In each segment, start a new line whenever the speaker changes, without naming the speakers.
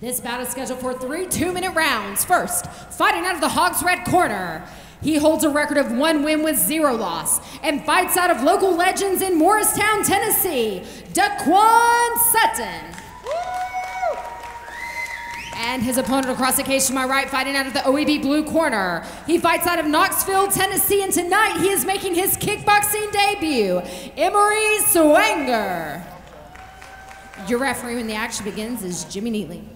This bout is scheduled for 3 2-minute rounds. First, fighting out of the Hog's Red corner. He holds a record of 1 win with 0 loss and fights out of local legends in Morristown, Tennessee, Daquan Sutton. And his opponent across the cage to my right, fighting out of the OEB blue corner. He fights out of Knoxville, Tennessee, and tonight he is making his kickboxing debut, Emory Swanger. Your referee when the action begins is Jimmy Neely.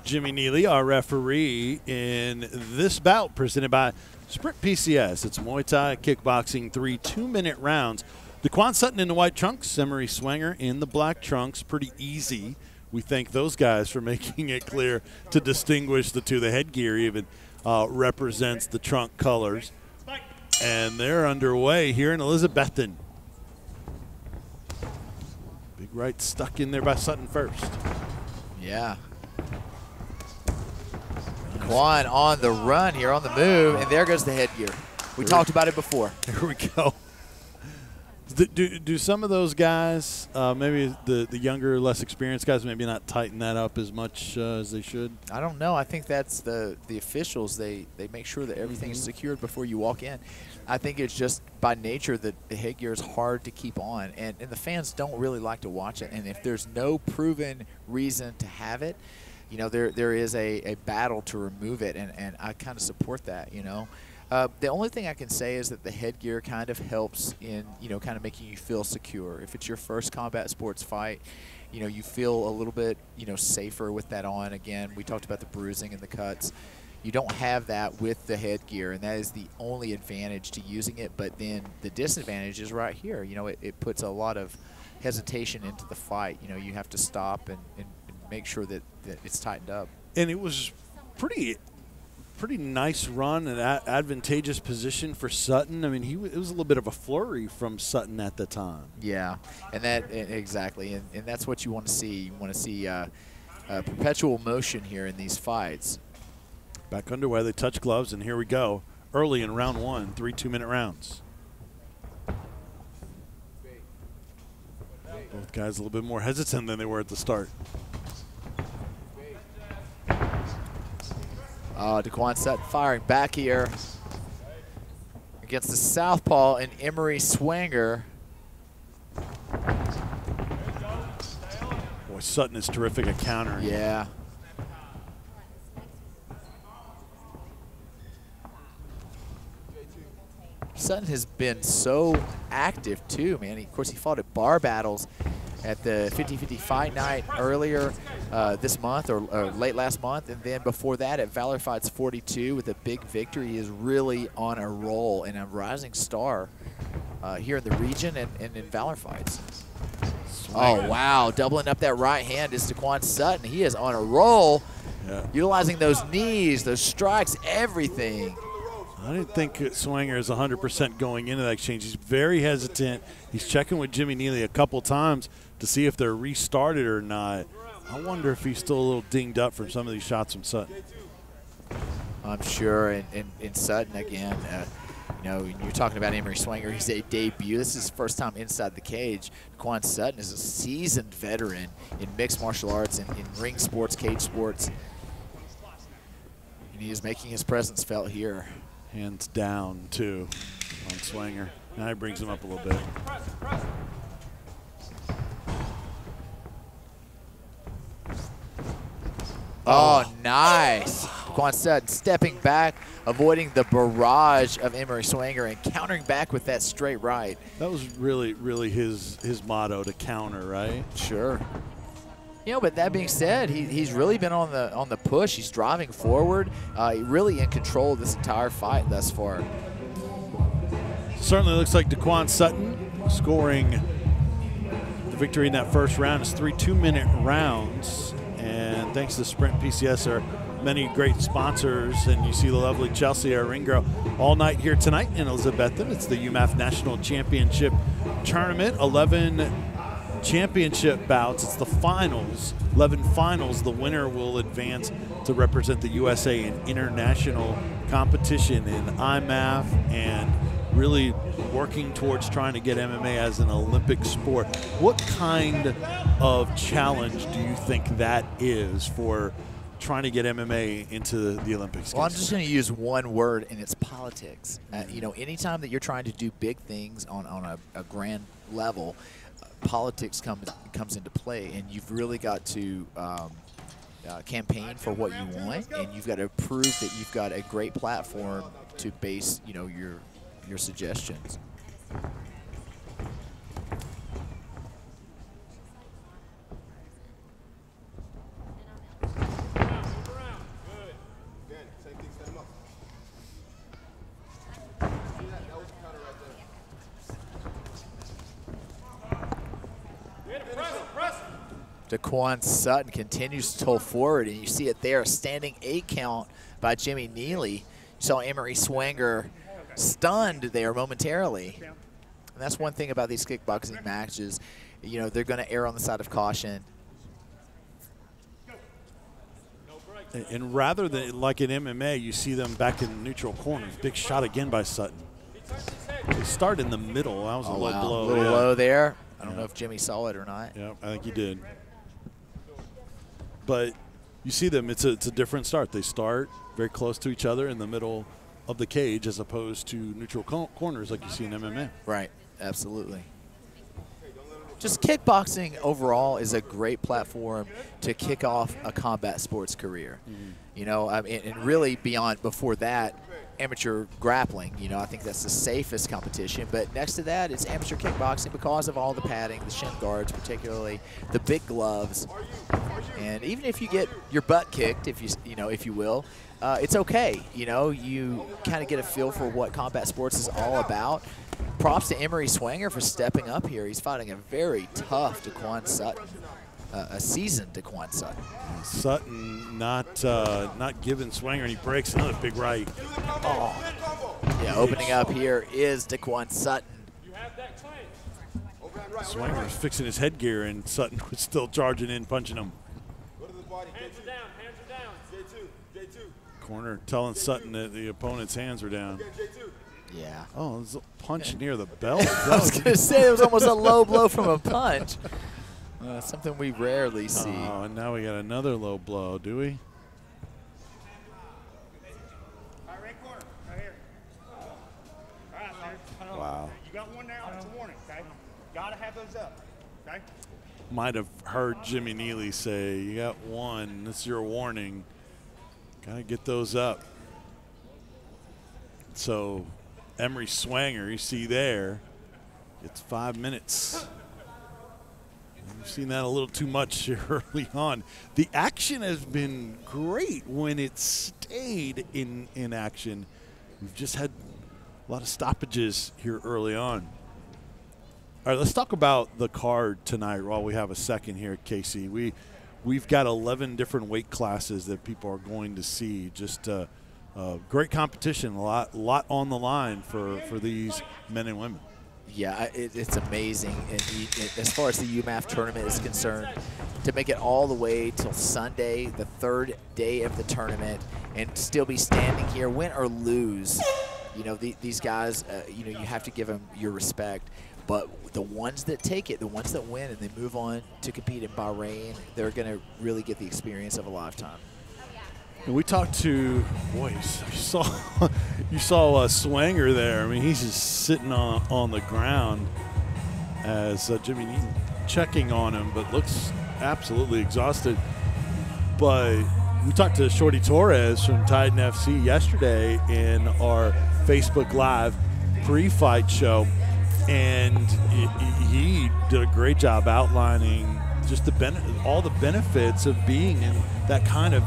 Jimmy Neely, our referee in this bout presented by Sprint PCS. It's Muay Thai kickboxing, 3 2-minute rounds. Daquan Sutton in the white trunks, Emory Swanger in the black trunks. Pretty easy. We thank those guys for making it clear to distinguish the two. The headgear even represents the trunk colors. And they're underway here in Elizabethton. Big right stuck in there by Sutton first.
Yeah. Daquan on the run here, on the move, and there goes the headgear. We talked about it before.
Here we go. Do some of those guys, maybe the younger, less experienced guys, maybe not tighten that up as much as they should?
I don't know. I think that's the officials. They make sure that everything is secured before you walk in. I think it's just by nature that the headgear is hard to keep on, and the fans don't really like to watch it. And if there's no proven reason to have it, you know, there is a battle to remove it, and I kind of support that, you know. The only thing I can say is that the headgear kind of helps in, you know, kind of making you feel secure. If it's your first combat sports fight, you know, you feel a little bit, you know, safer with that on. Again, we talked about the bruising and the cuts. You don't have that with the headgear, and that is the only advantage to using it. But then the disadvantage is right here. You know, it puts a lot of hesitation into the fight. You know, you have to stop and make sure that it's tightened up.
And it was pretty nice run and advantageous position for Sutton. I mean, it was a little bit of a flurry from Sutton at the time.
Yeah, and exactly, and that's what you want to see. You want to see perpetual motion here in these fights.
Back underway, they touch gloves, and here we go. Early in round 1, 3 2-minute rounds. Both guys a little bit more hesitant than they were at the start.
Daquan Sutton firing back here against the southpaw and Emory Swanger.
Boy, Sutton is terrific at countering.
Yeah. Sutton has been so active too, man. Of course, he fought at bar battles at the 50-50 fight night earlier this month or late last month, and then before that at Valor Fights 42 with a big victory. He is really on a roll and a rising star here in the region and in Valor Fights. Oh, wow. Doubling up that right hand is Daquan Sutton. He is on a roll, utilizing those knees, those strikes, everything.
I didn't think Swanger is 100% going into that exchange. He's very hesitant. He's checking with Jimmy Neely a couple times to see if they're restarted or not. I wonder if he's still a little dinged up from some of these shots from Sutton.
I'm sure. And Sutton, again, you know, you're talking about Emory Swanger. He's a debut. This is his first time inside the cage. Daquan Sutton is a seasoned veteran in mixed martial arts and in ring sports, cage sports. And he is making his presence felt here.
Hands down, too, on Swanger. Now he brings him up a little bit.
Oh, nice. Daquan Sutton stepping back, avoiding the barrage of Emory Swanger and countering back with that straight right.
That was really, really his motto, to counter, right?
Sure. You know, but that being said, he's really been on the push. He's driving forward, really in control of this entire fight thus far.
Certainly looks like Daquan Sutton scoring the victory in that first round. It's 3 2-minute rounds, and thanks to Sprint PCS, there are many great sponsors, and you see the lovely Chelsea, our ring girl, all night here tonight in Elizabethton. It's the UMMAF National Championship Tournament, 11 championship bouts. It's the finals, 11 finals. The winner will advance to represent the USA in international competition in IMMAF and really working towards trying to get MMA as an Olympic sport. What kind of challenge do you think that is for trying to get MMA into the Olympics?
Well, I'm just going to use one word, and it's politics. You know, anytime that you're trying to do big things on a grand level, politics comes into play, and you've really got to campaign for what you want, and you've got to prove that you've got a great platform to base, you know, your suggestions. Daquan Sutton continues to pull forward, and you see it there, a standing 8 count by Jimmy Neely. You saw Emory Swanger stunned there momentarily. And that's one thing about these kickboxing matches. You know, they're going to err on the side of caution.
And rather than like in MMA, you see them back in neutral corners. Big shot again by Sutton. They start in the middle. That was a low blow.
A little low there. I don't know if Jimmy saw it or not.
Yeah, I think he did. But you see them, it's a different start. They start very close to each other in the middle of the cage as opposed to neutral corners like you see in MMA.
Right, absolutely. Just kickboxing overall is a great platform to kick off a combat sports career. You know, and really beyond, before that, amateur grappling. You know, I think that's the safest competition. But next to that, it's amateur kickboxing because of all the padding, the shin guards particularly, the big gloves. And even if you get your butt kicked, if you will, it's okay. You know, you kind of get a feel for what combat sports is all about. Props to Emory Swanger for stepping up here. He's fighting a very tough Daquan Sutton, a seasoned Daquan Sutton.
Sutton not giving Swanger, and he breaks another big right.
Oh. Yeah, opening up here is Daquan Sutton.
Swanger's fixing his headgear, and Sutton was still charging in, punching him.
Hands are down, hands are down. J2.
Corner telling Sutton that the opponent's hands are down.
Yeah.
Oh, it was a punch near the belt.
I was going to say it was almost a low blow from a punch. Something we rarely see.
Oh, and now we got another low blow, do we?
All right, right corner, right here. All right,
Wow.
you got one now, it's a warning, okay? Got to have those up, okay?
Might have heard Jimmy Neely say, you got one, this is your warning. Got to get those up. So Emory Swanger, you see there, it's 5 minutes. We've seen that a little too much early on. The action has been great when it stayed in action. We've just had a lot of stoppages here early on. All right, let's talk about the card tonight while we have a second here, Casey. We've got 11 different weight classes that people are going to see. Just great competition, a lot on the line for these men and women.
Yeah, it's amazing. And as far as the UMMAF tournament is concerned, to make it all the way till Sunday, the third day of the tournament, and still be standing here, win or lose, you know, these guys, you know, you have to give them your respect. But the ones that take it, the ones that win and they move on to compete in Bahrain, they're going to really get the experience of a lifetime.
And we talked to, boy, you saw Swanger there. I mean, he's just sitting on the ground as Jimmy Neely checking on him, but looks absolutely exhausted. But we talked to Shorty Torres from Titan FC yesterday in our Facebook Live pre-fight show, and he did a great job outlining just all the benefits of being in that kind of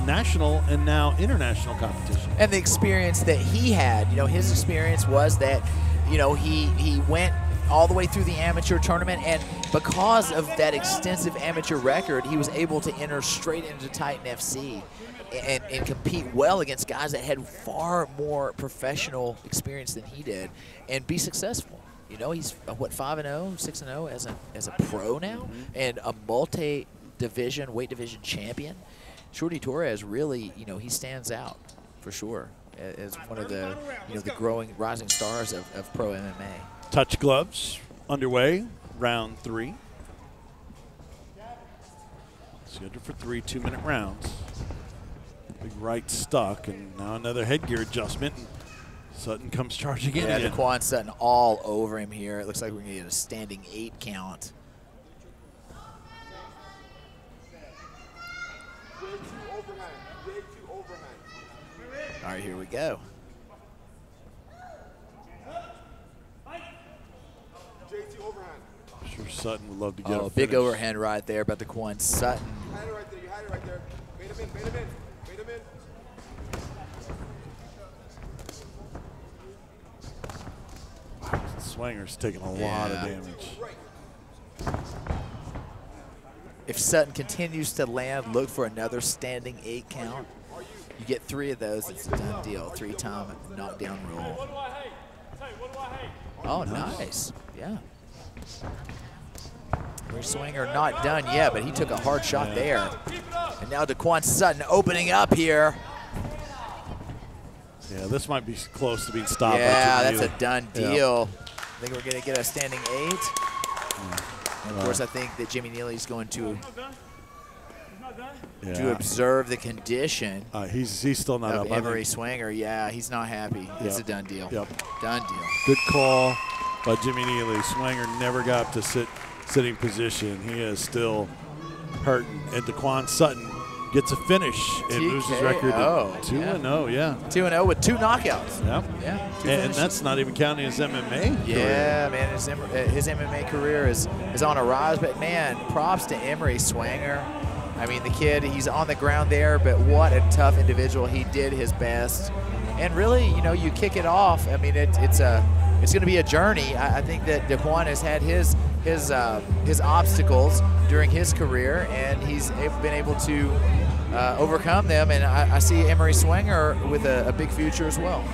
national and now international competition.
And the experience that he had, you know, his experience was that, you know, he went all the way through the amateur tournament, and because of that extensive amateur record, he was able to enter straight into Titan FC and compete well against guys that had far more professional experience than he did and be successful. You know, he's, what, 5-0, 6-0 as a pro now, and a multi-division, weight division champion. Shorty Torres really, you know, he stands out for sure. as one of the the growing, rising stars of pro MMA.
Touch gloves underway, round 3. Scheduled for 3 2-minute rounds. Big right stuck, and now another headgear adjustment. Sutton comes charging in.
Yeah, Daquan Sutton all over him here. It looks like we're going to get a standing 8 count. All right, here we go.
I'm sure Sutton would love to get a
big
finish.
overhand right there by Daquan Sutton.
You had it right there. You had it right there. Wait a minute. Wait a minute. Wait a minute.
Swanger's taking a lot of damage.
If Sutton continues to land, look for another standing 8 count. You get 3 of those, it's a done deal. 3-time knockdown rule. Oh, nice. Yeah. Emory Swanger not done yet, but he took a hard shot there. And now Daquan Sutton opening up here.
Yeah, this might be close to being stopped.
Yeah, that's a done deal. I think we're going to get a standing 8. And of course, I think that Jimmy Neely's going to observe the condition.
He's still not
of
up.
Emory Swanger. Yeah, he's not happy. It's a done deal. Done deal.
Good call by Jimmy Neely. Swanger never got up to sitting position. He is still hurting. And Daquan Sutton gets a finish and moves his record to 2-0. Yeah.
2-0 with 2 knockouts.
Yep.
Yeah.
And that's not even counting his MMA career.
Yeah, man, his MMA career is on a rise. But man, props to Emory Swanger. I mean, the kid, he's on the ground there, but what a tough individual. He did his best. And really, you kick it off. I mean, it's going to be a journey. I think that Daquan has had his obstacles during his career, and he's been able to overcome them. And I see Emory Swanger with a big future as well.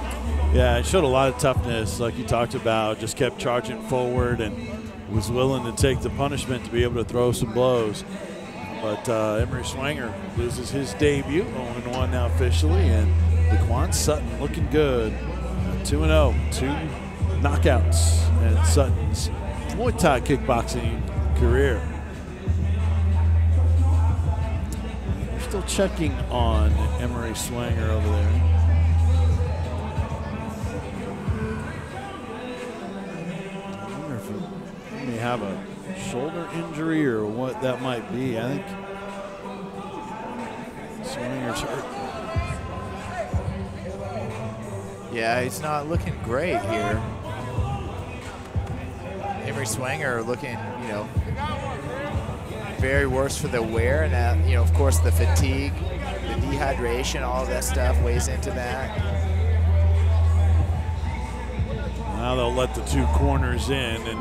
Yeah, it showed a lot of toughness, like you talked about. Just kept charging forward and was willing to take the punishment to be able to throw some blows. But Emory Swanger loses his debut, 0-1 now officially, and Daquan Sutton looking good. 2-0, 2 knockouts in Sutton's Muay Thai kickboxing career. We're still checking on Emory Swanger over there. I wonder if he may have a shoulder injury or what that might be. I think Swanger's hurt.
Yeah, he's not looking great here. Emory Swanger looking, very worse for the wear, and that, of course, the fatigue, the dehydration, all of that stuff weighs into that.
Now they'll let the 2 corners in, and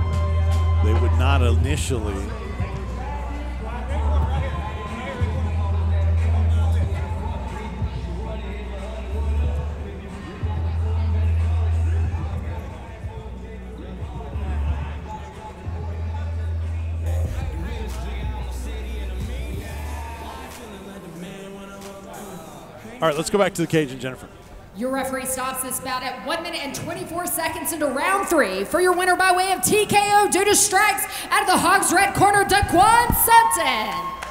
they would not initially. All right, let's go back to the cage and Jennifer.
Your referee stops this bout at 1 minute and 24 seconds into round 3 for your winner by way of TKO due to strikes out of the Hogs Red corner, Daquan Sutton.